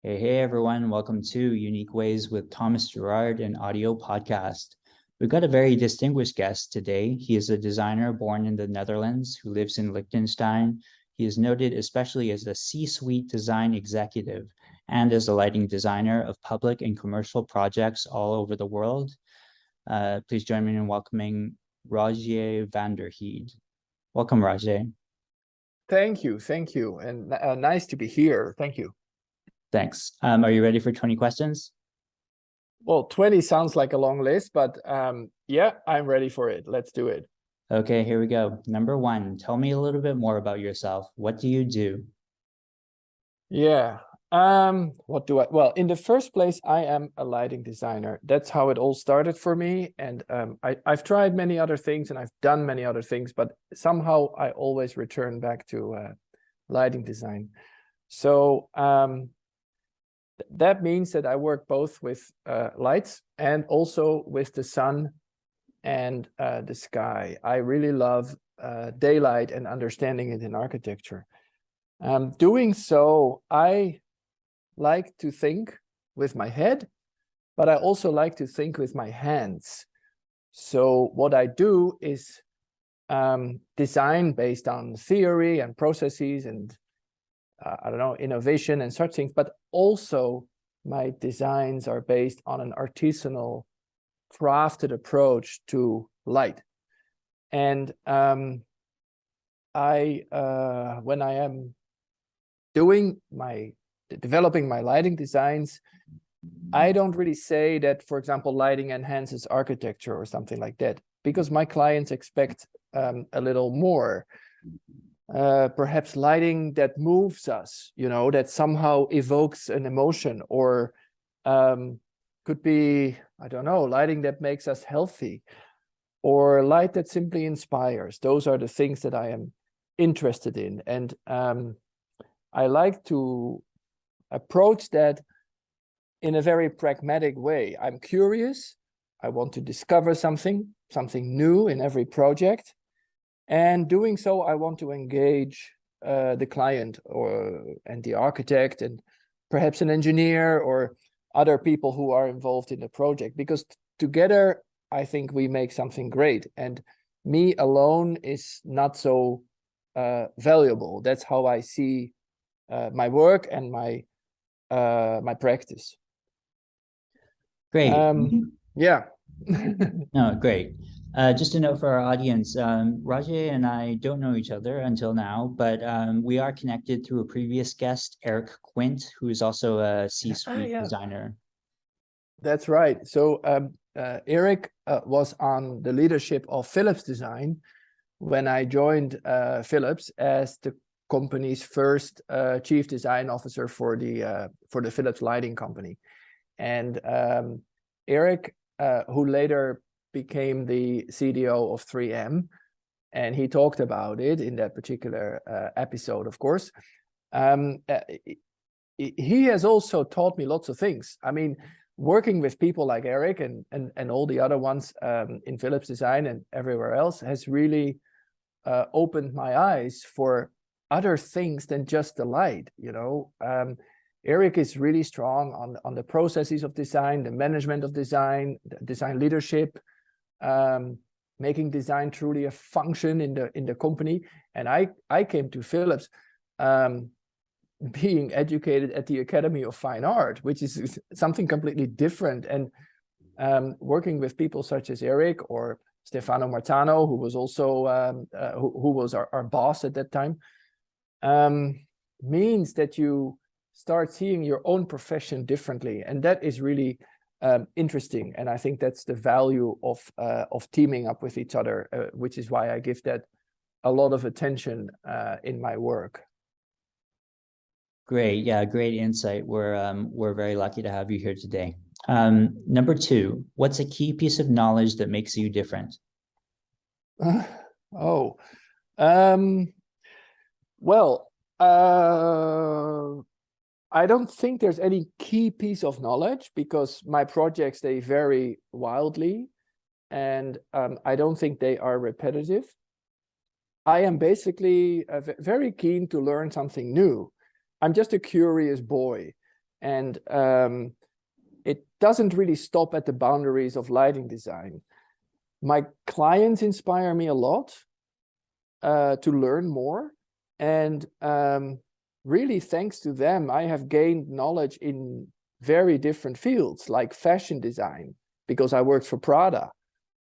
Hey everyone, welcome to Unique Ways with Thomas Gerard, an audio podcast. We've got a very distinguished guest today. He is a designer born in the Netherlands who lives in Liechtenstein. He is noted especially as a C-suite design executive and as a lighting designer of public and commercial projects all over the world. Please join me in welcoming Rogier van der Heide. Welcome, Rogier. Thank you, and nice to be here. Thank you. Thanks. Are you ready for 20 questions? Well, 20 sounds like a long list, but yeah, I'm ready for it. Let's do it. Okay, here we go. Number one, tell me a little bit more about yourself. What do you do? Yeah. What do I? Well, in the first place, I am a lighting designer. That's how it all started for me. And I've tried many other things and I've done many other things, but somehow I always return back to lighting design. So that means that I work both with lights and also with the sun and the sky. I really love daylight and understanding it in architecture. Doing so, I like to think with my head, but I also like to think with my hands. So what I do is design based on theory and processes and I don't know, innovation and such things, but also my designs are based on an artisanal, crafted approach to light. And when I am developing my lighting designs, I don't really say that, for example, lighting enhances architecture or something like that, because my clients expect a little more. Perhaps lighting that moves us, that somehow evokes an emotion, or could be, I don't know, lighting that makes us healthy, or light that simply inspires. Those are the things that I am interested in. And I like to approach that in a very pragmatic way. I'm curious. I want to discover something new in every project. And doing so, I want to engage the client and the architect and perhaps an engineer or other people who are involved in the project, because together, I think we make something great. And me alone is not so valuable. That's how I see my work and my practice. Great. Yeah. No, great. Just a note for our audience, Rogier and I don't know each other until now, but we are connected through a previous guest, Eric Quint, who is also a C-suite designer. That's right. So Eric was on the leadership of Philips Design when I joined Philips as the company's first chief design officer for the Philips lighting company. And Eric, who later became the CDO of 3M, and he talked about it in that particular episode, of course. He has also taught me lots of things. I mean, working with people like Eric and all the other ones in Philips Design and everywhere else has really opened my eyes for other things than just the light. Eric is really strong on the processes of design, the management of design, design leadership, making design truly a function in the company. And I came to Philips being educated at the Academy of Fine Art, which is something completely different. And working with people such as Eric or Stefano Martano, who was also who was our boss at that time, means that you start seeing your own profession differently, and that is really interesting. And I think that's the value of teaming up with each other, which is why I give that a lot of attention in my work. Great, yeah, great insight. We're very lucky to have you here today. Number two, what's a key piece of knowledge that makes you different? Well, I don't think there's any key piece of knowledge, because my projects, they vary wildly, and I don't think they are repetitive. I am basically very keen to learn something new. I'm just a curious boy, And it doesn't really stop at the boundaries of lighting design. My clients inspire me a lot to learn more. And really, thanks to them, I have gained knowledge in very different fields, like fashion design, because I worked for Prada,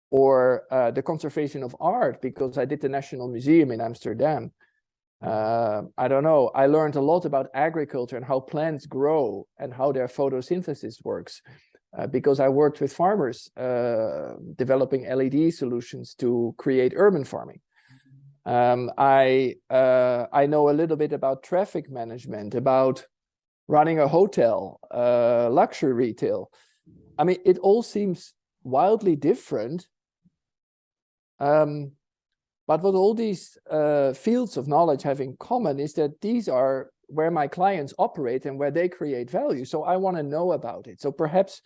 or the conservation of art, because I did the National Museum in Amsterdam. I don't know, I learned a lot about agriculture and how plants grow and how their photosynthesis works, because I worked with farmers developing LED solutions to create urban farming. I know a little bit about traffic management, about running a hotel, luxury retail. I mean, it all seems wildly different. But what all these fields of knowledge have in common is that these are where my clients operate and where they create value. So I want to know about it. So perhaps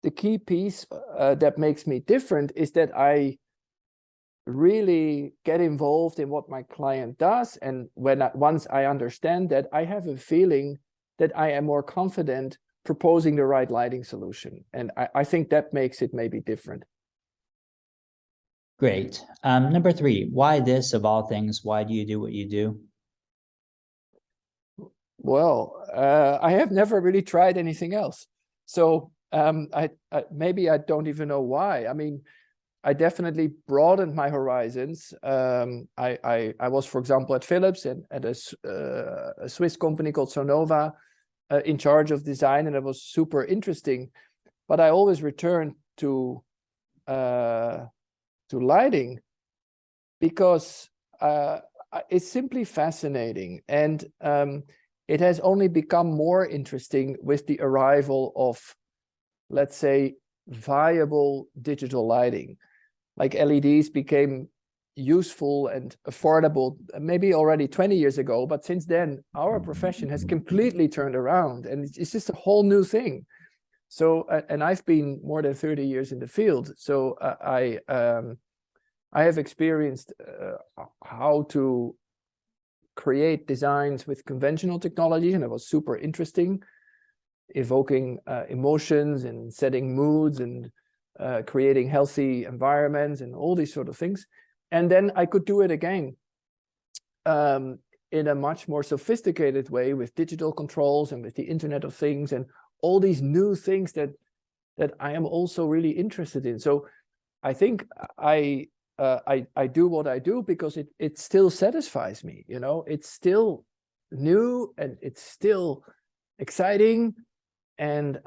the key piece that makes me different is that I really get involved in what my client does. And once I understand that, I have a feeling that I am more confident proposing the right lighting solution. And I think that makes it maybe different. Great. Number 3, why this of all things? Why do you do what you do? Well, I have never really tried anything else. So maybe I don't even know why. I mean, I definitely broadened my horizons. I was, for example, at Philips and at a Swiss company called Sonova in charge of design, and it was super interesting. But I always returned to lighting because it's simply fascinating, and it has only become more interesting with the arrival of, let's say, viable digital lighting. Like LEDs became useful and affordable maybe already 20 years ago, but since then our profession has completely turned around, and it's just a whole new thing. So and I've been more than 30 years in the field, so I have experienced how to create designs with conventional technology, and it was super interesting, evoking emotions and setting moods and creating healthy environments and all these sort of things. And then I could do it again in a much more sophisticated way with digital controls and with the Internet of Things and all these new things that I am also really interested in. So I think I do what I do because it still satisfies me. You know, it's still new and it's still exciting, and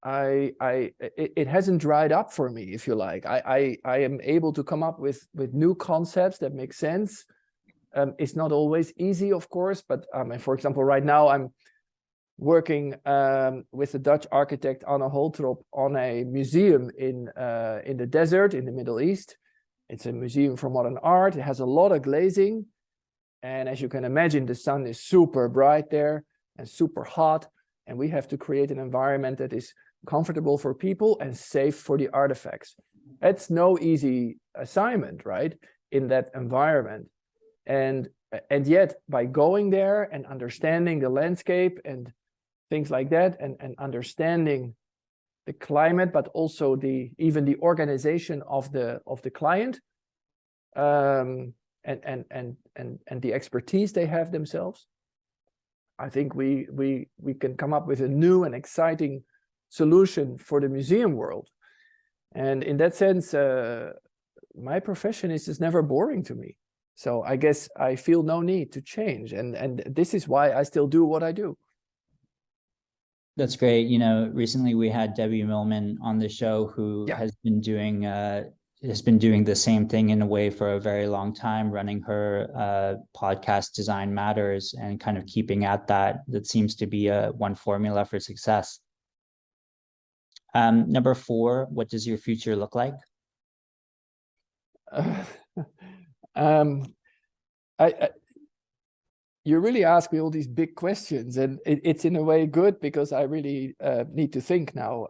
it hasn't dried up for me, if you like. I am able to come up with new concepts that make sense. It's not always easy, of course, but for example, right now I'm working with the Dutch architect Anne Holtrop on a museum in the desert in the Middle East. It's a museum for modern art. It has a lot of glazing, and as you can imagine, the sun is super bright there and super hot, and we have to create an environment that is comfortable for people and safe for the artifacts. It's no easy assignment, right, in that environment. And yet, by going there and understanding the landscape and things like that, and understanding the climate, but also even the organization of the client, and the expertise they have themselves, I think we can come up with a new and exciting solution for the museum world. And in that sense, my profession is just never boring to me. So I guess I feel no need to change, and this is why I still do what I do. That's great. You know, recently we had Debbie Millman on the show, who has been doing the same thing in a way for a very long time, running her podcast Design Matters, and kind of keeping at that. That seems to be one formula for success. Number 4, what does your future look like? You really ask me all these big questions, and it's in a way good, because I really need to think now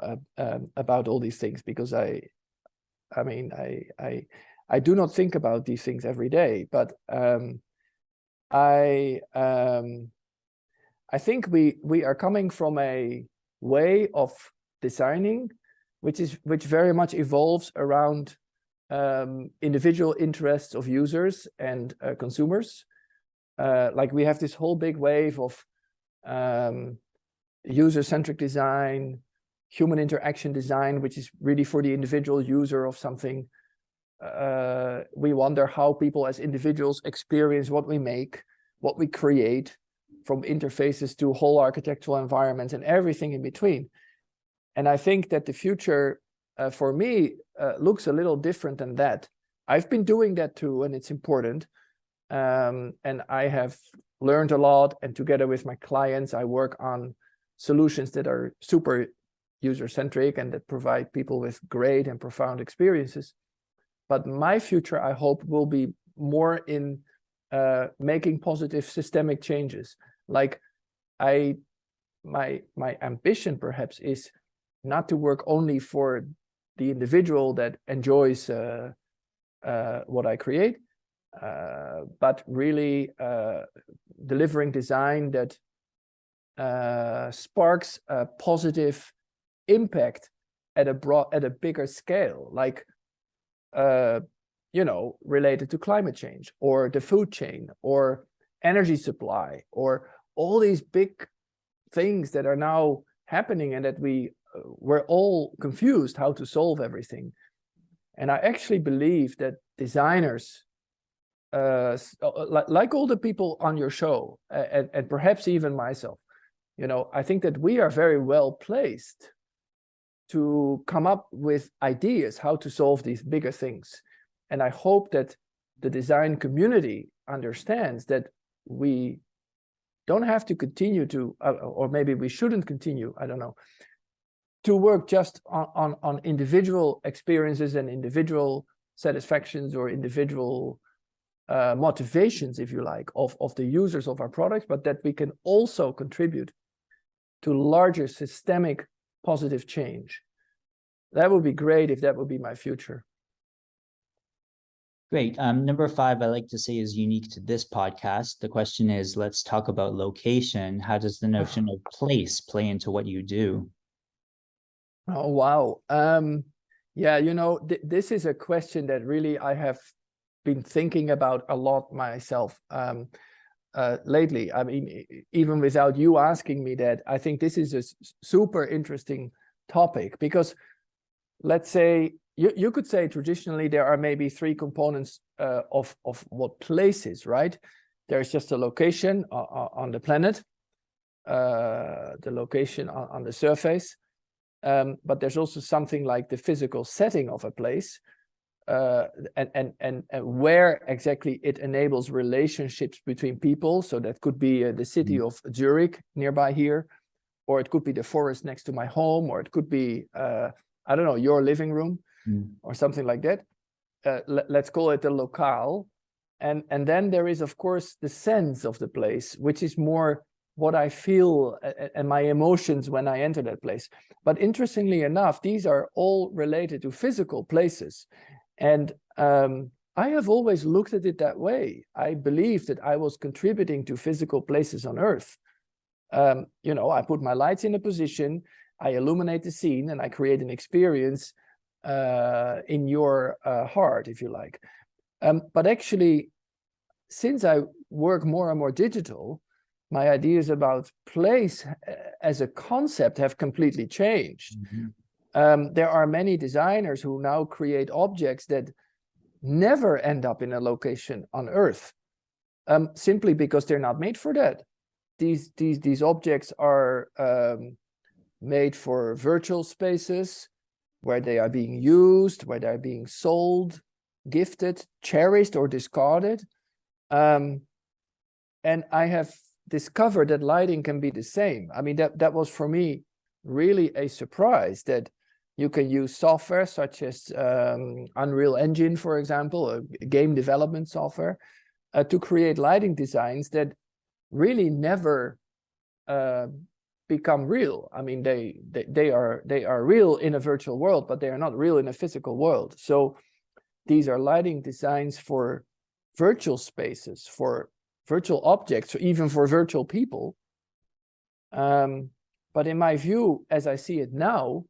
about all these things, because I do not think about these things every day, but I I think we are coming from a way of designing, which very much evolves around individual interests of users and consumers. Like we have this whole big wave of user-centric design, human interaction design, which is really for the individual user of something. We wonder how people as individuals experience what we make, what we create, from interfaces to whole architectural environments and everything in between. And I think that the future for me looks a little different than that. I've been doing that too, and it's important. And I have learned a lot, and together with my clients, I work on solutions that are super user-centric and that provide people with great and profound experiences. But my future, I hope, will be more in making positive systemic changes. Like my ambition perhaps is not to work only for the individual that enjoys what I create, but really delivering design that sparks a positive impact at a bigger scale, like you know, related to climate change or the food chain or energy supply or all these big things that are now happening and that we're all confused how to solve everything. And I actually believe that designers, like all the people on your show, and perhaps even myself, you know, I think that we are very well placed to come up with ideas how to solve these bigger things. And I hope that the design community understands that we don't have to continue to, or maybe we shouldn't continue, I don't know, to work just on individual experiences and individual satisfactions or individual motivations, if you like, of the users of our products, but that we can also contribute to larger systemic positive change. That would be great if that would be my future. Great. Number 5, I like to say, is unique to this podcast. The question is, let's talk about location. How does the notion of place play into what you do? Oh, wow. Yeah, you know, this is a question that really I have been thinking about a lot myself lately. I mean, even without you asking me that, I think this is a super interesting topic because, let's say, you could say traditionally there are maybe 3 components of what place is, right? There's just a location on the planet, the location on the surface, but there's also something like the physical setting of a place, and where exactly it enables relationships between people. So that could be the city of Zurich nearby here, or it could be the forest next to my home, or it could be I don't know, your living room or something like that. Let's call it the locale. And then there is, of course, the sense of the place, which is more what I feel and my emotions when I enter that place. But interestingly enough, these are all related to physical places. And I have always looked at it that way. I believe that I was contributing to physical places on Earth. You know, I put my lights in a position, I illuminate the scene, and I create an experience in your heart, if you like. But actually, since I work more and more digital, my ideas about place as a concept have completely changed. There are many designers who now create objects that never end up in a location on Earth, simply because they're not made for that. These objects are made for virtual spaces where they are being used, where they're being sold, gifted, cherished, or discarded. And I have discovered that lighting can be the same. I mean, that was for me really a surprise, that you can use software such as Unreal Engine, for example, a game development software, to create lighting designs that really never become real. I mean, they are real in a virtual world, but they are not real in a physical world. So these are lighting designs for virtual spaces, for virtual objects, or even for virtual people. But in my view, as I see it now,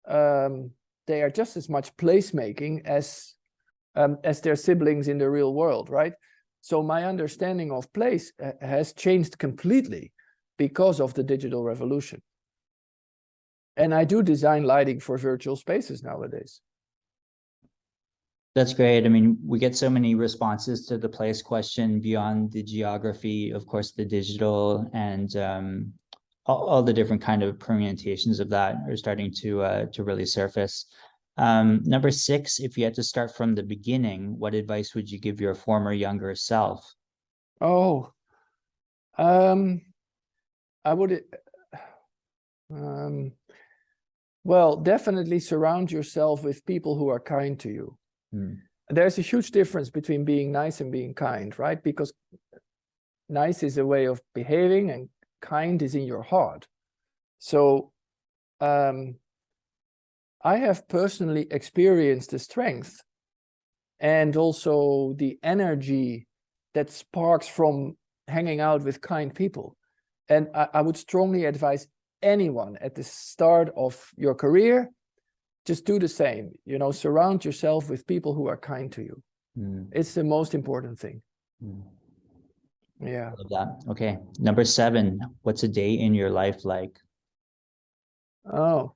they are just as much placemaking as their siblings in the real world, right? So my understanding of place has changed completely because of the digital revolution. And I do design lighting for virtual spaces nowadays. That's great. I mean, we get so many responses to the place question beyond the geography, of course, the digital, and all the different kind of permutations of that are starting to really surface. Number 6, if you had to start from the beginning, what advice would you give your former younger self? Oh, I would, well, definitely surround yourself with people who are kind to you. There's a huge difference between being nice and being kind, right? Because nice is a way of behaving and kind is in your heart. So I have personally experienced the strength and also the energy that sparks from hanging out with kind people. And I would strongly advise anyone at the start of your career, just do the same, you know, surround yourself with people who are kind to you. It's the most important thing. Yeah. Love that. Okay. Number 7, what's a day in your life like? Oh,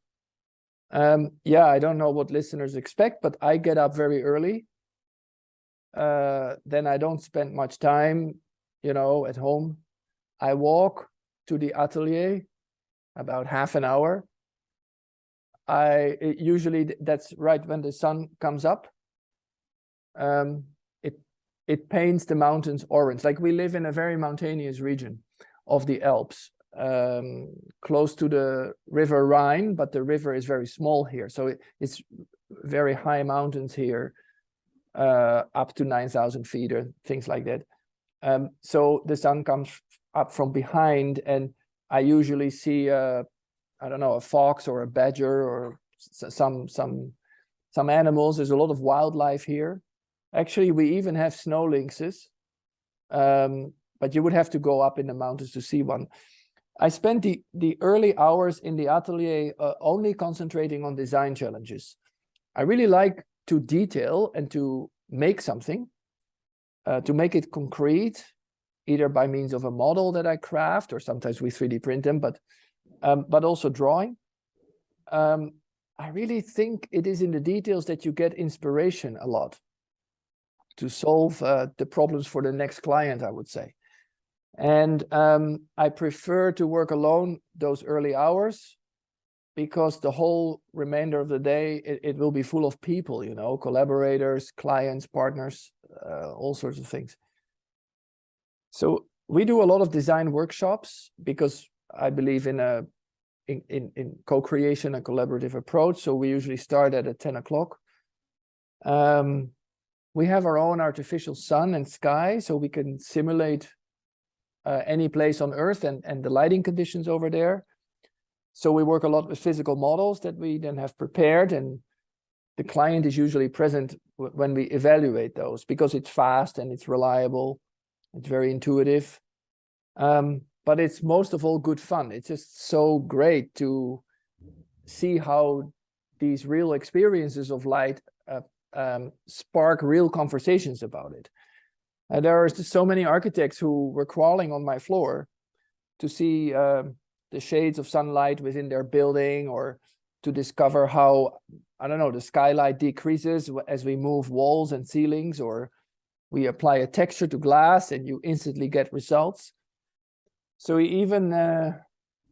yeah, I don't know what listeners expect, but I get up very early. Then I don't spend much time, you know, at home. I walk to the atelier about half an hour. Usually that's right when the sun comes up. It paints the mountains orange. Like we live in a very mountainous region of the Alps, close to the river Rhine, but the river is very small here. So it's very high mountains here, up to 9,000 feet or things like that. So the sun comes up from behind, and I usually see I don't know, a fox or a badger or some animals. There's a lot of wildlife here. Actually, we even have snow lynxes, but you would have to go up in the mountains to see one. I spent the early hours in the atelier only concentrating on design challenges. I really like to detail and to make something, to make it concrete, either by means of a model that I craft, or sometimes we 3D print them, but also drawing. I really think it is in the details that you get inspiration a lot to solve the problems for the next client, I would say. And I prefer to work alone those early hours, because the whole remainder of the day, it will be full of people, you know, collaborators, clients, partners, all sorts of things. So we do a lot of design workshops because I believe in co-creation, a collaborative approach. So we usually start at 10 o'clock. We have our own artificial sun and sky, so we can simulate any place on Earth and the lighting conditions over there. So we work a lot with physical models that we then have prepared, and the client is usually present when we evaluate those, because it's fast and it's reliable, it's very intuitive. But it's most of all good fun. It's just so great to see how these real experiences of light spark real conversations about it. There are just so many architects who were crawling on my floor to see the shades of sunlight within their building, or to discover how, I don't know, the skylight decreases as we move walls and ceilings, or we apply a texture to glass and you instantly get results. So even, I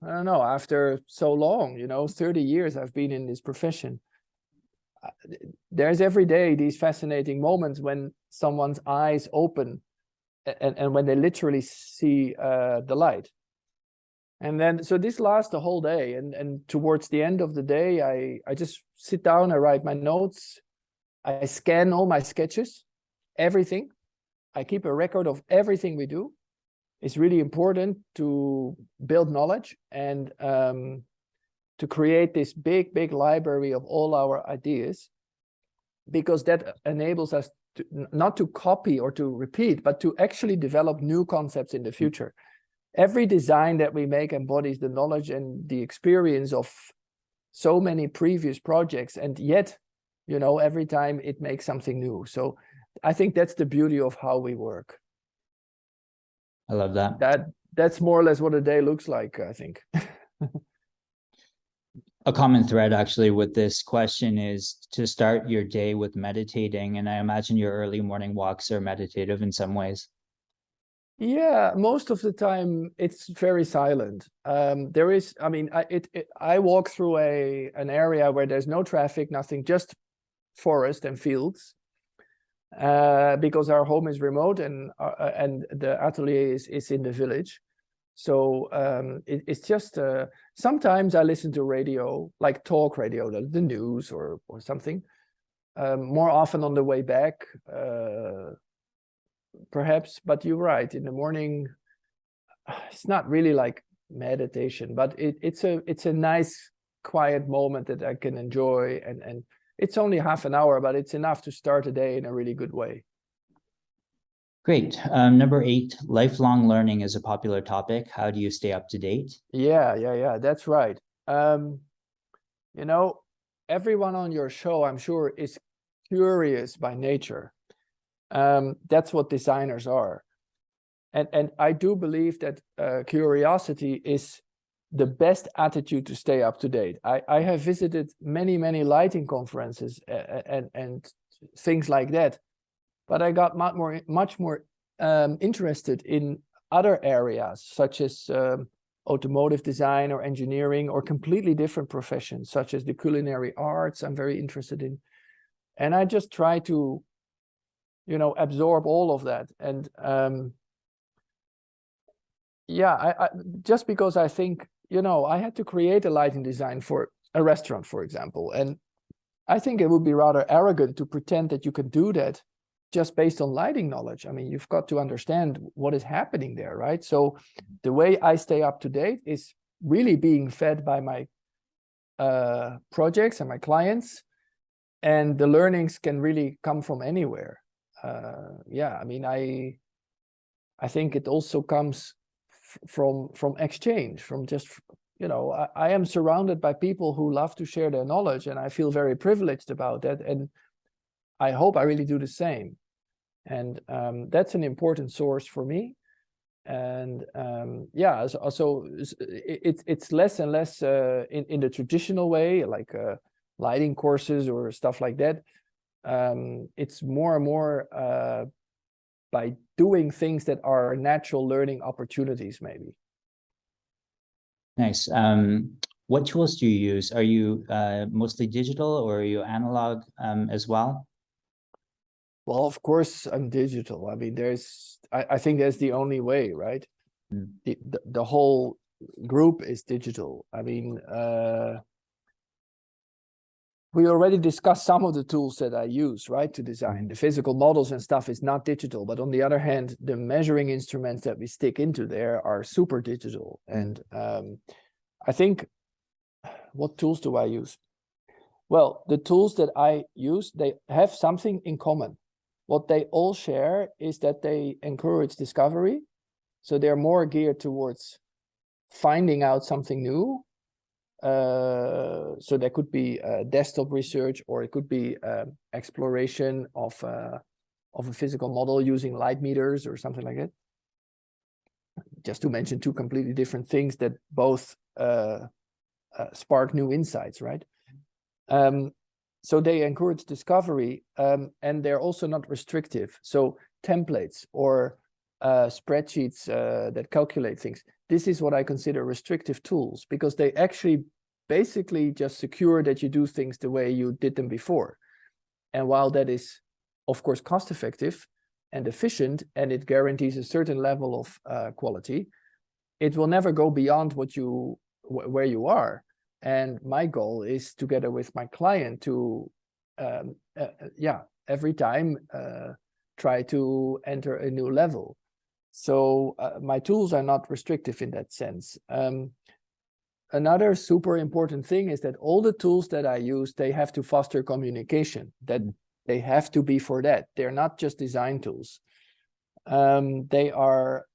don't know, after so long, you know, 30 years I've been in this profession, there's every day these fascinating moments when someone's eyes open and when they literally see the light. And then, so this lasts the whole day. And towards the end of the day, I just sit down, I write my notes, I scan all my sketches, everything. I keep a record of everything we do. It's really important to build knowledge and to create this big library of all our ideas, because that enables us to, not to copy or to repeat, but to actually develop new concepts in the future. every design that we make embodies the knowledge and the experience of so many previous projects, and yet, every time it makes something new. So I think that's the beauty of how we work. I love that. That's more or less what a day looks like, I think. A common thread actually with this question is to start your day with meditating, and I imagine your early morning walks are meditative in some ways. Yeah, most of the time it's very silent. There is, I mean, I walk through an area where there's no traffic, nothing, just forest and fields, because our home is remote and the atelier is in the village. So it's just sometimes I listen to radio, like talk radio, the news or something. More often on the way back, perhaps. But you're right. In the morning, it's not really like meditation, but it's a nice quiet moment that I can enjoy, and it's only half an hour, but it's enough to start a day in a really good way. Great. Number 8, lifelong learning is a popular topic. How do you stay up to date? Yeah, that's right. Everyone on your show, I'm sure, is curious by nature. That's what designers are. And I do believe that curiosity is the best attitude to stay up to date. I have visited many lighting conferences and things like that, but I got much more interested in other areas, such as automotive design or engineering, or completely different professions, such as the culinary arts. I'm very interested in, and I just try to, absorb all of that. And I just because I think, I had to create a lighting design for a restaurant, for example, and I think it would be rather arrogant to pretend that you can do that just based on lighting knowledge. I mean, you've got to understand what is happening there, right? So the way I stay up to date is really being fed by my projects and my clients, and the learnings can really come from anywhere. I mean, I think it also comes from exchange, from just, I am surrounded by people who love to share their knowledge, and I feel very privileged about that. And I hope I really do the same. And that's an important source for me. And so it's less and less in the traditional way, like lighting courses or stuff like that. It's more and more by doing things that are natural learning opportunities, maybe. Nice. What tools do you use? Are you mostly digital, or are you analog as well? Well, of course, I'm digital. I mean, I think that's the only way, right? Mm. The whole group is digital. I mean, we already discussed some of the tools that I use, right, to design. The physical models and stuff is not digital, but on the other hand, the measuring instruments that we stick into there are super digital. And I think, what tools do I use? Well, the tools that I use, they have something in common. What they all share is that they encourage discovery. So they're more geared towards finding out something new. So there could be desktop research, or it could be exploration of a physical model using light meters or something like that. Just to mention two completely different things that both spark new insights, right? So they encourage discovery, and they're also not restrictive. So templates or spreadsheets that calculate things, this is what I consider restrictive tools, because they actually basically just secure that you do things the way you did them before. And while that is, of course, cost effective and efficient, and it guarantees a certain level of quality, it will never go beyond where you are. And my goal is, together with my client, to every time try to enter a new level. So my tools are not restrictive in that sense. Another super important thing is that all the tools that I use, they have to foster communication. That they have to be for that. They're not just design tools. They are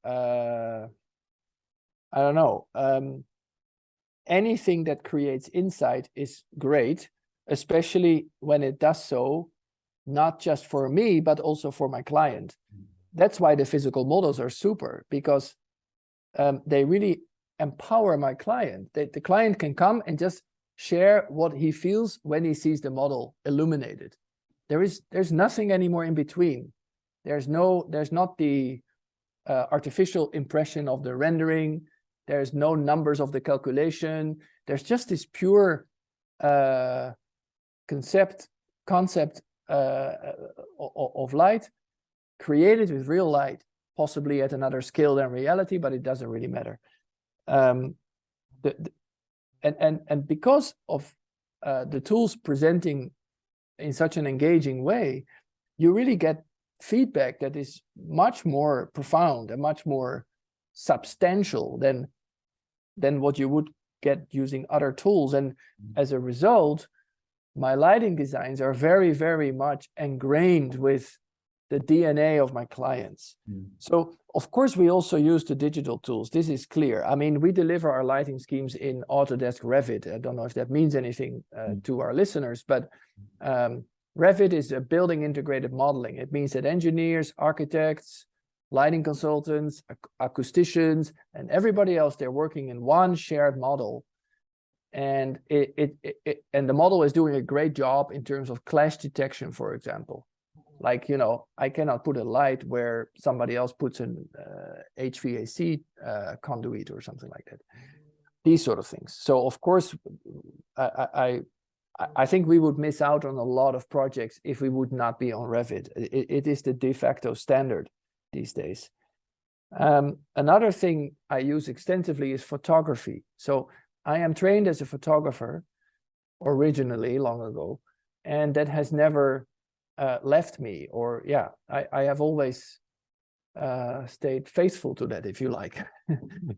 I don't know, anything that creates insight is great, especially when it does so, not just for me, but also for my client. That's why the physical models are super, because they really empower my client. The client can come and just share what he feels when he sees the model illuminated. There's nothing anymore in between. There's not the artificial impression of the rendering. There's no numbers of the calculation. There's just this pure concept of light created with real light, possibly at another scale than reality, but it doesn't really matter. And because of the tools presenting in such an engaging way, you really get feedback that is much more profound and much more substantial than what you would get using other tools. And as a result, my lighting designs are very, very much ingrained with the DNA of my clients. So of course we also use the digital tools. This is clear. I mean, we deliver our lighting schemes in Autodesk Revit. I don't know if that means anything to our listeners, but Revit is a building integrated modeling. It means that engineers, architects, lighting consultants, acousticians, and everybody else, they're working in one shared model. And and the model is doing a great job in terms of clash detection, for example. Like, you know, I cannot put a light where somebody else puts an HVAC conduit or something like that. These sort of things. So of course, I think we would miss out on a lot of projects if we would not be on Revit. It is the de facto standard these days. Another thing I use extensively is photography. So I am trained as a photographer originally long ago, and that has never left me. Or yeah, I have always stayed faithful to that, if you like.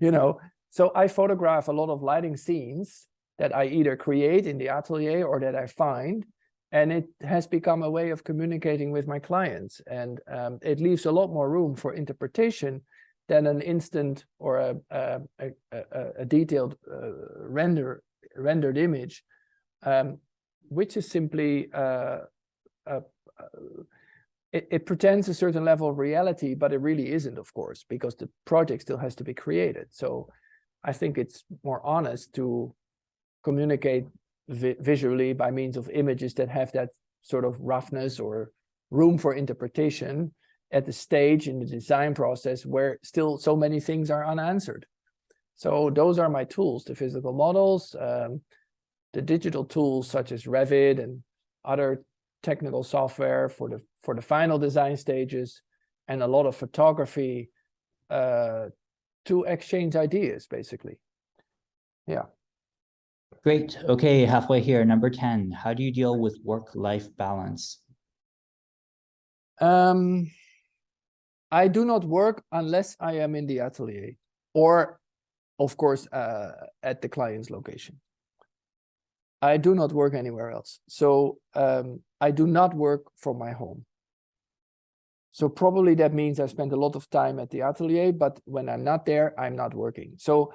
You know, so I photograph a lot of lighting scenes that I either create in the atelier or that I find, and it has become a way of communicating with my clients. And it leaves a lot more room for interpretation than an instant or a detailed rendered image, which is simply it pretends a certain level of reality, but it really isn't, of course, because the project still has to be created. So I think it's more honest to communicate visually by means of images that have that sort of roughness or room for interpretation at the stage in the design process where still so many things are unanswered. So those are my tools: the physical models, the digital tools such as Revit and other technical software for the final design stages, and a lot of photography to exchange ideas, basically. Yeah. Great. Okay, halfway here. Number 10, how do you deal with work-life balance? I do not work unless I am in the atelier or, of course, at the client's location. I do not work anywhere else. So I do not work from my home. So probably that means I spend a lot of time at the atelier, but when I'm not there, I'm not working. So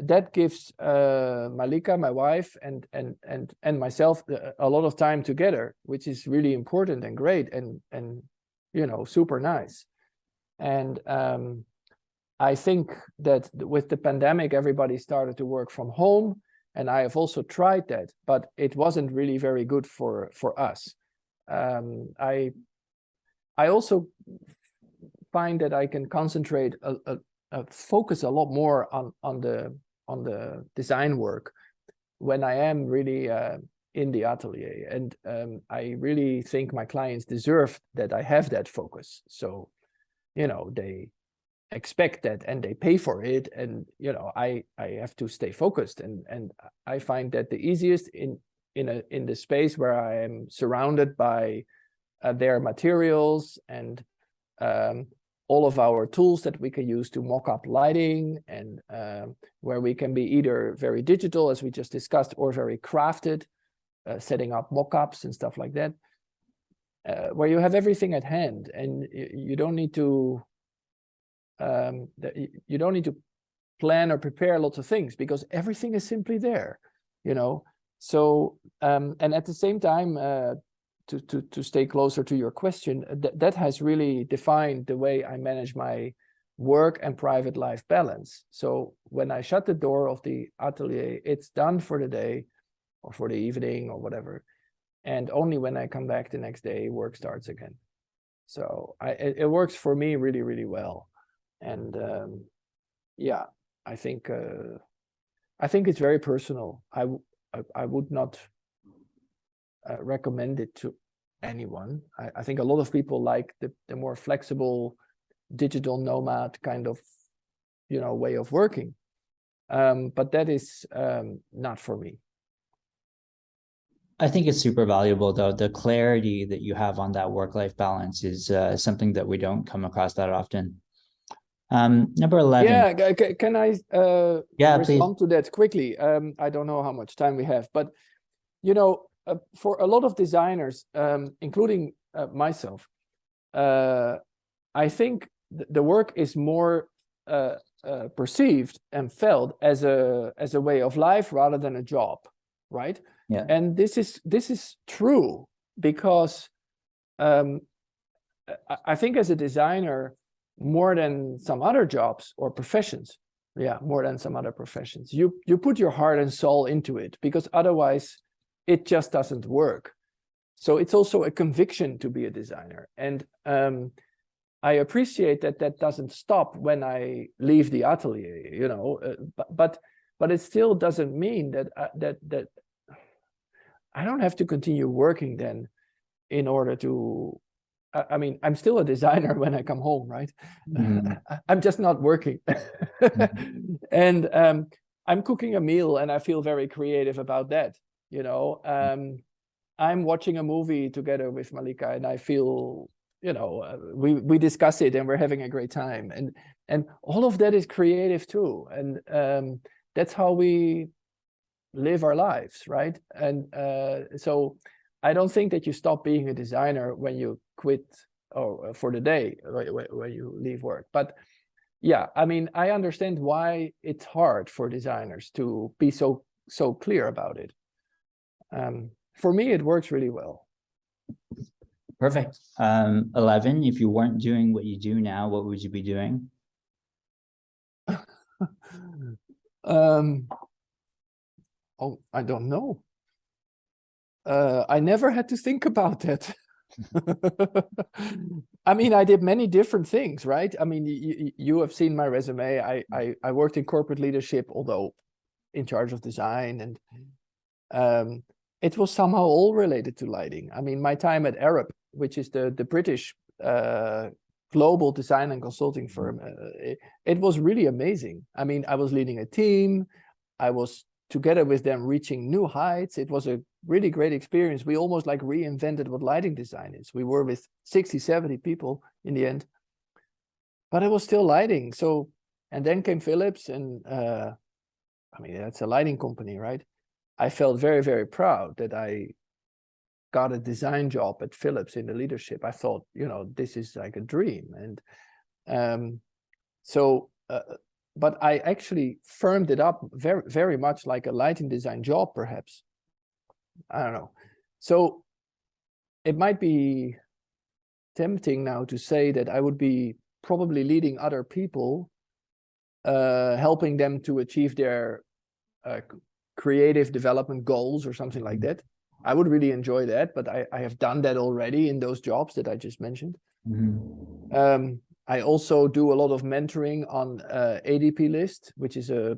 that gives Malika, my wife, and myself a lot of time together, which is really important and great and you know, super nice. And I think that with the pandemic, everybody started to work from home, and I have also tried that, but it wasn't really very good for us. I also find that I can concentrate focus a lot more on the design work when I am really in the atelier, and I really think my clients deserve that I have that focus. So, you know, they expect that and they pay for it, and you know, I have to stay focused, and I find that the easiest in the space where I am surrounded by their materials and all of our tools that we can use to mock up lighting, and where we can be either very digital, as we just discussed, or very crafted, setting up mock-ups and stuff like that, where you have everything at hand, and you don't need to plan or prepare lots of things because everything is simply there, you know. So and at the same time, to stay closer to your question, that has really defined the way I manage my work and private life balance. So when I shut the door of the atelier, it's done for the day or for the evening or whatever. And only when I come back the next day, work starts again. So it works for me really, really well. And yeah, I think it's very personal. I would not recommend it to anyone. I think a lot of people like the more flexible digital nomad kind of, you know, way of working. But that is not for me. I think it's super valuable, though. The clarity that you have on that work-life balance is something that we don't come across that often. Number 11. Yeah, can I Yeah, please. respond to that quickly? I don't know how much time we have, but you know, for a lot of designers, including myself, I think the work is more perceived and felt as a way of life rather than a job, right? Yeah. And this is true because I think as a designer, more than some other jobs or professions, more than some other professions, you put your heart and soul into it because otherwise it just doesn't work. So it's also a conviction to be a designer. And I appreciate that doesn't stop when I leave the atelier, you know, but it still doesn't mean that that I don't have to continue working then in order to, I mean, I'm still a designer when I come home, right? Mm-hmm. I'm just not working. And I'm cooking a meal and I feel very creative about that, you know. I'm watching a movie together with Malika and I feel, you know, we discuss it and we're having a great time. And all of that is creative too. And that's how we live our lives, right? And so I don't think that you stop being a designer when you quit or for the day when you leave work. But yeah, I mean, I understand why it's hard for designers to be so clear about it. For me, it works really well. Perfect. 11, if you weren't doing what you do now, what would you be doing? Oh, I don't know. I never had to think about that. I mean, I did many different things, right? I mean, you have seen my resume. I worked in corporate leadership, although in charge of design, and it was somehow all related to lighting. I mean, my time at Arab, which is the British global design and consulting firm, it was really amazing. I mean, I was leading a team. I was together with them reaching new heights. It was a really great experience. We almost like reinvented what lighting design is. We were with 60, 70 people in the end, but it was still lighting. So, and then came Philips and I mean, that's a lighting company, right? I felt very, very proud that I got a design job at Philips in the leadership. I thought, you know, this is like a dream. And but I actually firmed it up very, very much like a lighting design job, perhaps. I don't know. So it might be tempting now to say that I would be probably leading other people, helping them to achieve their creative development goals or something like that. I would really enjoy that, but I have done that already in those jobs that I just mentioned. Mm-hmm. I also do a lot of mentoring on ADP List, which is a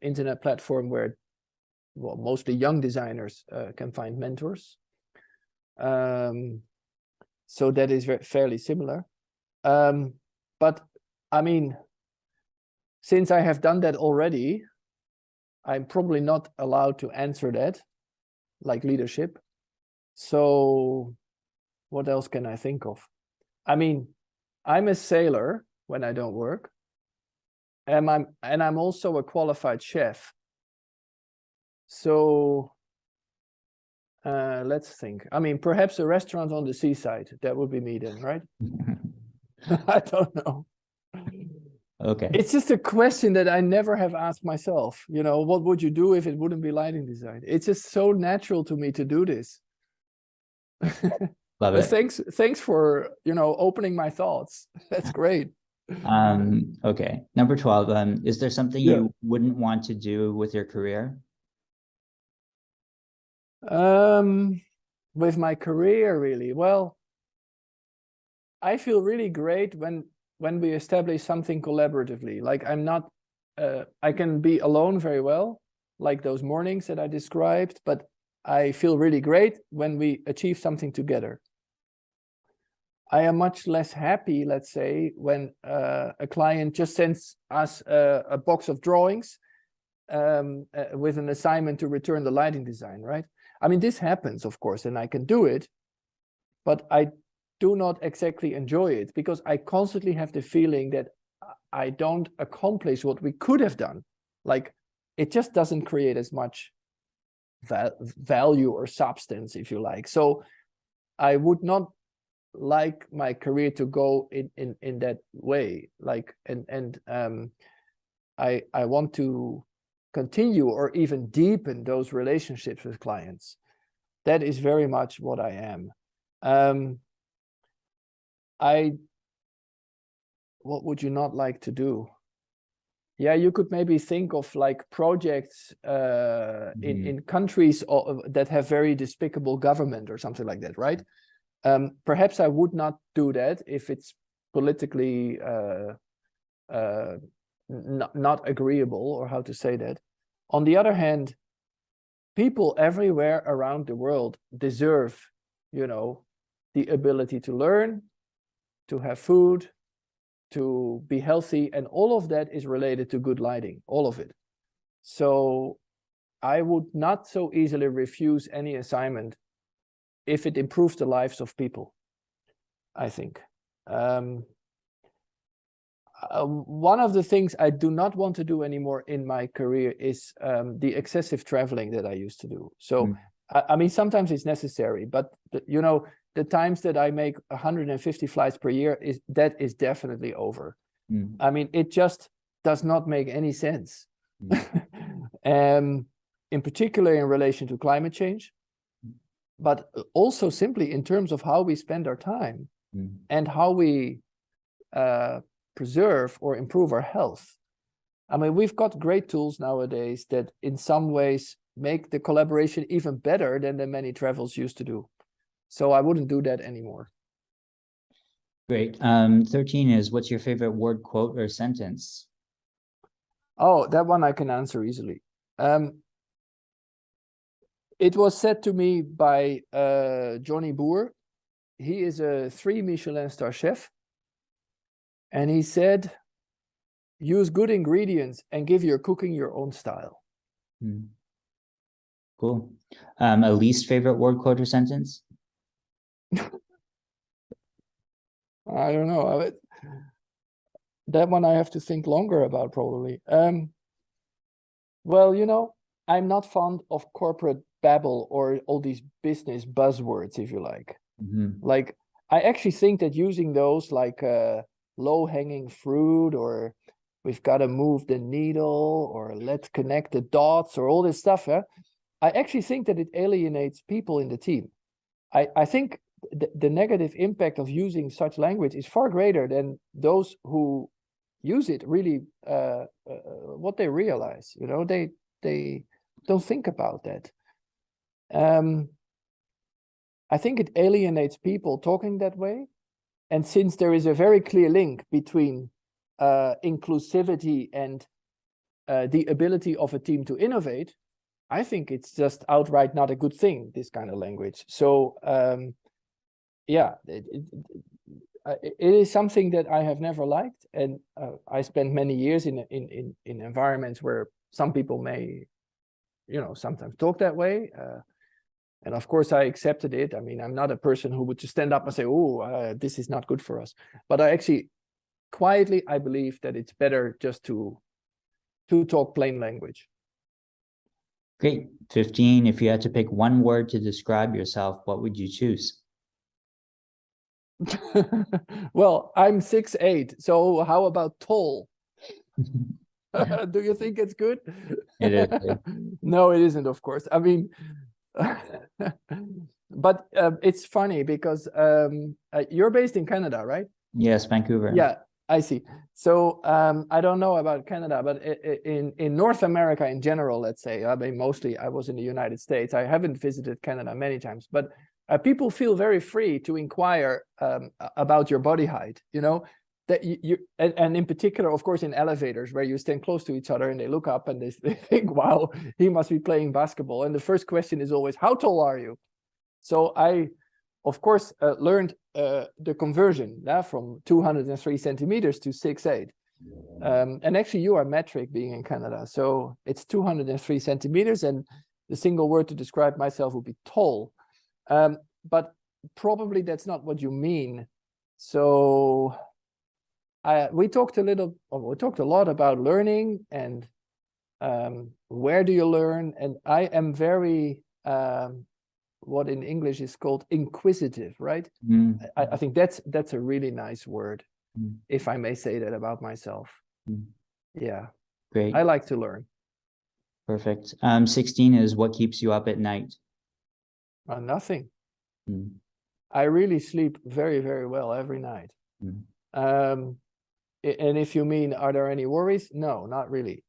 internet platform where, well, mostly young designers can find mentors. So that is fairly similar. But I mean, since I have done that already, I'm probably not allowed to answer that, like leadership. So what else can I think of? I mean, I'm a sailor when I don't work. And I'm also a qualified chef. So let's think. I mean, perhaps a restaurant on the seaside. That would be me then, right? I don't know. Okay. It's just a question that I never have asked myself. You know, what would you do if it wouldn't be lighting design? It's just so natural to me to do this. Love But it. thanks for, you know, opening my thoughts. That's great. Okay. Number 12. Is there something Yeah. you wouldn't want to do with your career? With my career, really, well, I feel really great when we establish something collaboratively. Like I'm not, I can be alone very well, like those mornings that I described, but I feel really great when we achieve something together. I am much less happy, let's say, when a client just sends us a box of drawings with an assignment to return the lighting design, right? I mean, this happens, of course, and I can do it, but I do not exactly enjoy it because I constantly have the feeling that I don't accomplish what we could have done. Like, it just doesn't create as much value or substance, if you like. So I would not like my career to go in that way. Like, I want to continue or even deepen those relationships with clients. That is very much what I am. What would you not like to do? Yeah, you could maybe think of like projects in countries that have very despicable government or something like that, right? Perhaps I would not do that if it's politically not agreeable, or how to say that. On the other hand, people everywhere around the world deserve, you know, the ability to learn, to have food, to be healthy, and all of that is related to good lighting, all of it. So I would not so easily refuse any assignment if it improves the lives of people, I think. One of the things I do not want to do anymore in my career is the excessive traveling that I used to do. So, I mean, sometimes it's necessary, but you know, the times that I make 150 flights per year is definitely over. I mean, it just does not make any sense. In particular in relation to climate change, but also simply in terms of how we spend our time and how we preserve or improve our health. I mean, we've got great tools nowadays that in some ways make the collaboration even better than the many travels used to do. So I wouldn't do that anymore. Great. 13 is, what's your favorite word, quote, or sentence? Oh, that one I can answer easily. It was said to me by Johnny Boer. He is a 3 Michelin star chef. And he said, use good ingredients and give your cooking your own style. Cool. A least favorite word, quote, or sentence? I don't know. That one I have to think longer about, probably. Well, you know, I'm not fond of corporate babble or all these business buzzwords, if you like. Like, I actually think that using those like low-hanging fruit, or we've got to move the needle, or let's connect the dots, or all this stuff, I actually think that it alienates people in the team. I think the negative impact of using such language is far greater than those who use it really what they realize. You know, they don't think about that. I think it alienates people talking that way. And since there is a very clear link between inclusivity and the ability of a team to innovate, I think it's just outright not a good thing, this kind of language. So yeah, it is something that I have never liked. And I spent many years in environments where some people may, you know, sometimes talk that way. And of course, I accepted it. I mean, I'm not a person who would just stand up and say, oh, this is not good for us. But I actually, quietly, I believe that it's better just to talk plain language. Great. 15, if you had to pick one word to describe yourself, what would you choose? Well, I'm 6'8", so how about tall? Do you think it's good? It is good. No, it isn't, of course. I mean, but it's funny because you're based in Canada, right? Yes, Vancouver. Yeah, I see. So I don't know about Canada, but in North America in general, let's say, I mean, mostly I was in the United States. I haven't visited Canada many times, but people feel very free to inquire about your body height, you know, that and in particular, of course, in elevators where you stand close to each other and they look up and they think, wow, he must be playing basketball. And the first question is always, how tall are you? So I, of course, learned the conversion from 203 centimeters to 6'8". And actually, you are metric being in Canada. So it's 203 centimeters. And the single word to describe myself would be tall. But probably that's not what you mean. So we talked a lot about learning and where do you learn? And I am very what in English is called inquisitive, right? Mm. I think that's a really nice word, if I may say that about myself. Yeah, Great. I like to learn. Perfect. 16 is what keeps you up at night? Nothing. I really sleep very, very well every night. And if you mean, are there any worries? No, not really.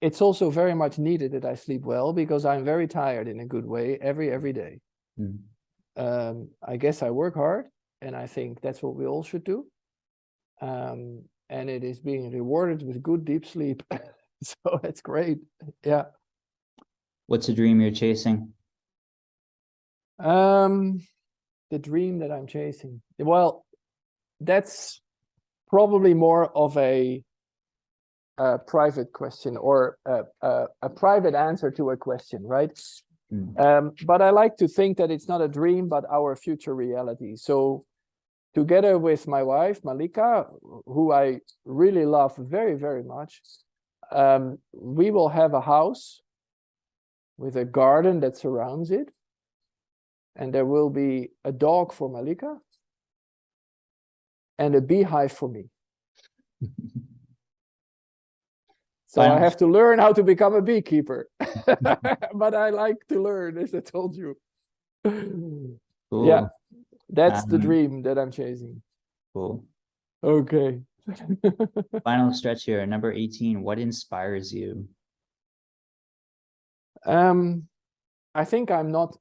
It's also very much needed that I sleep well because I'm very tired in a good way every day. I guess I work hard, and I think that's what we all should do. And it is being rewarded with good deep sleep. So it's great. Yeah. What's a dream you're chasing? The dream that I'm chasing. Well, that's probably more of a private question or a private answer to a question, right? But I like to think that it's not a dream, but our future reality. So together with my wife, Malika, who I really love very, very much, we will have a house with a garden that surrounds it. And there will be a dog for Malika and a beehive for me. So I have to learn how to become a beekeeper. But I like to learn, as I told you. Cool. Yeah, that's the dream that I'm chasing. Cool. Okay. Final stretch here, number 18. What inspires you? I think I'm not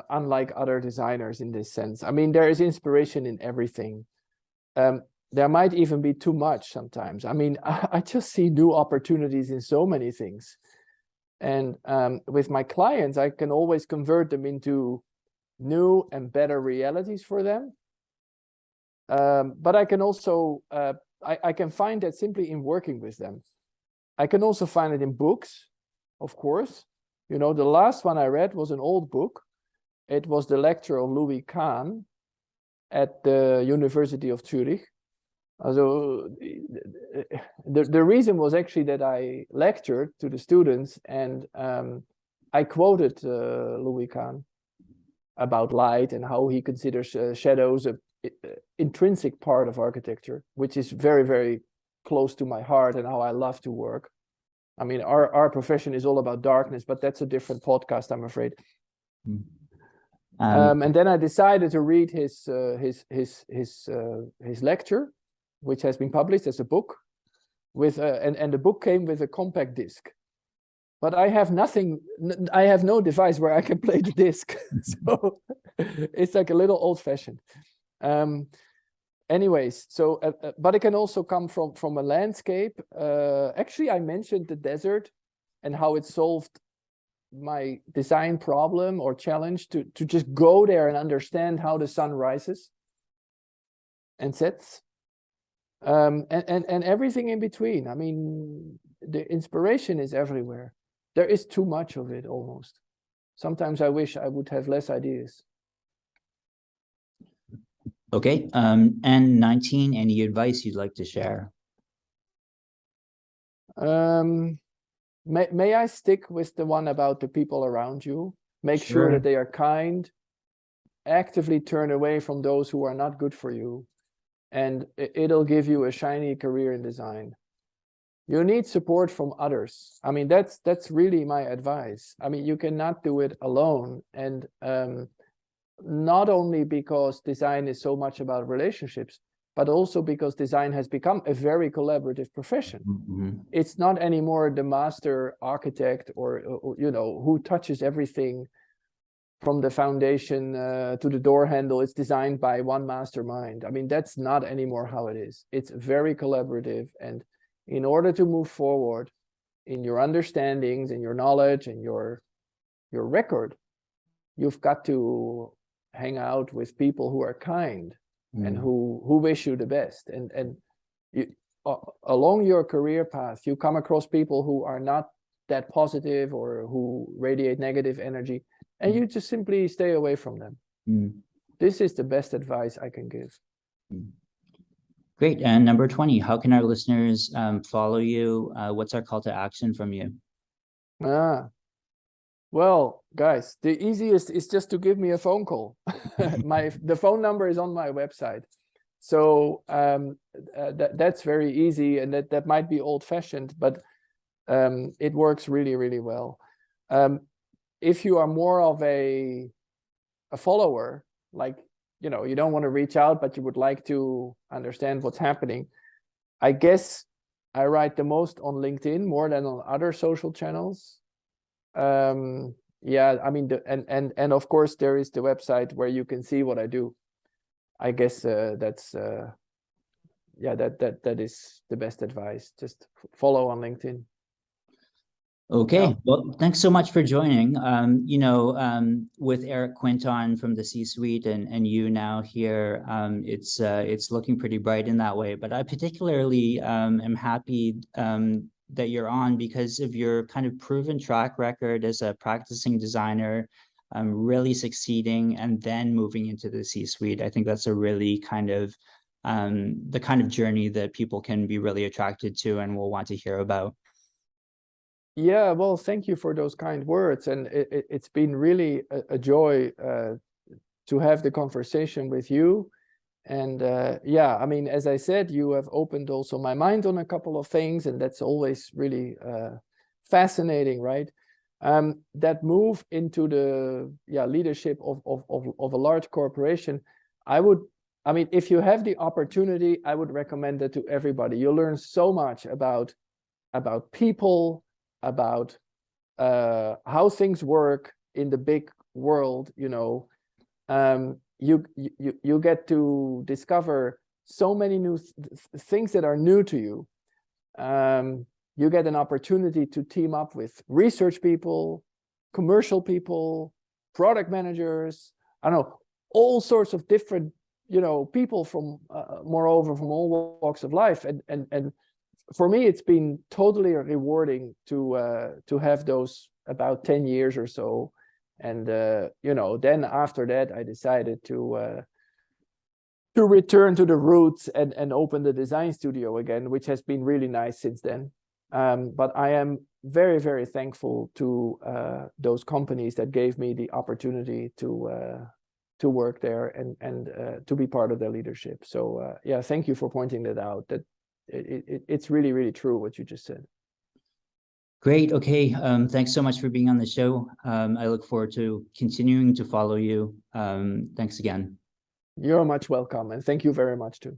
unlike other designers in this sense. I mean, there is inspiration in everything. There might even be too much sometimes. I mean, I just see new opportunities in so many things. And with my clients, I can always convert them into new and better realities for them. But I can also, I can find that simply in working with them. I can also find it in books, of course. You know, the last one I read was an old book. It was the lecture of Louis Kahn at the University of Zurich. So the reason was actually that I lectured to the students and I quoted Louis Kahn about light and how he considers shadows an intrinsic part of architecture, which is very, very close to my heart and how I love to work. I mean, our profession is all about darkness, but that's a different podcast, I'm afraid. And then I decided to read his lecture, which has been published as a book, with and the book came with a compact disc. But I have nothing. I have no device where I can play the disc, so it's like a little old-fashioned. Anyways, so but it can also come from a landscape. Actually, I mentioned the desert and how it solved my design problem or challenge to just go there and understand how the sun rises and sets, and everything in between. I mean, the inspiration is everywhere. There is too much of it almost. Sometimes I wish I would have less ideas. Okay, and 19, any advice you'd like to share? May I stick with the one about the people around you? Make sure that they are kind, actively turn away from those who are not good for you, and it'll give you a shiny career in design. You need support from others. I mean, that's really my advice. I mean, you cannot do it alone. And not only because design is so much about relationships, but also because design has become a very collaborative profession. Mm-hmm. It's not anymore the master architect or you know, who touches everything from the foundation to the door handle. It's designed by one mastermind. I mean, that's not anymore how it is. It's very collaborative. And in order to move forward in your understandings and your knowledge and your record, you've got to hang out with people who are kind and who wish you the best. And you, along your career path, you come across people who are not that positive or who radiate negative energy, and you just simply stay away from them. This is the best advice I can give. Great. And number 20, how can our listeners follow you? What's our call to action from you? Well, guys, the easiest is just to give me a phone call. The phone number is on my website. So that's very easy, and that might be old-fashioned, but it works really, really well. If you are more of a follower, like, you know, you don't want to reach out, but you would like to understand what's happening, I guess I write the most on LinkedIn, more than on other social channels. Yeah, I mean, and of course there is the website where you can see what I do. I guess that's yeah, that is the best advice. Just follow on LinkedIn. Okay, Yeah. well, thanks so much for joining. You know, with Eric Quinton from the C-suite and you now here, it's looking pretty bright in that way. But I particularly am happy that you're on because of your kind of proven track record as a practicing designer, really succeeding and then moving into the C-suite. I think that's a really kind of the kind of journey that people can be really attracted to and will want to hear about. Yeah, well, thank you for those kind words. And it's been really a joy to have the conversation with you. And yeah, I mean, as I said, you have opened also my mind on a couple of things, and that's always really fascinating, right? That move into the leadership of a large corporation, I mean, if you have the opportunity, I would recommend it to everybody. You learn so much about people, about how things work in the big world, you know. You get to discover so many new things that are new to you. You get an opportunity to team up with research people, commercial people, product managers, I don't know, all sorts of different, you know, people from moreover from all walks of life. And for me, it's been totally rewarding to have those about 10 years or so. And you know, then after that, I decided to return to the roots and open the design studio again, which has been really nice since then. But I am very, very thankful to those companies that gave me the opportunity to work there and to be part of their leadership. So yeah, thank you for pointing that out. That it's really, really true what you just said. Great. Okay. Thanks so much for being on the show. I look forward to continuing to follow you. Thanks again. You're much welcome, and thank you very much too.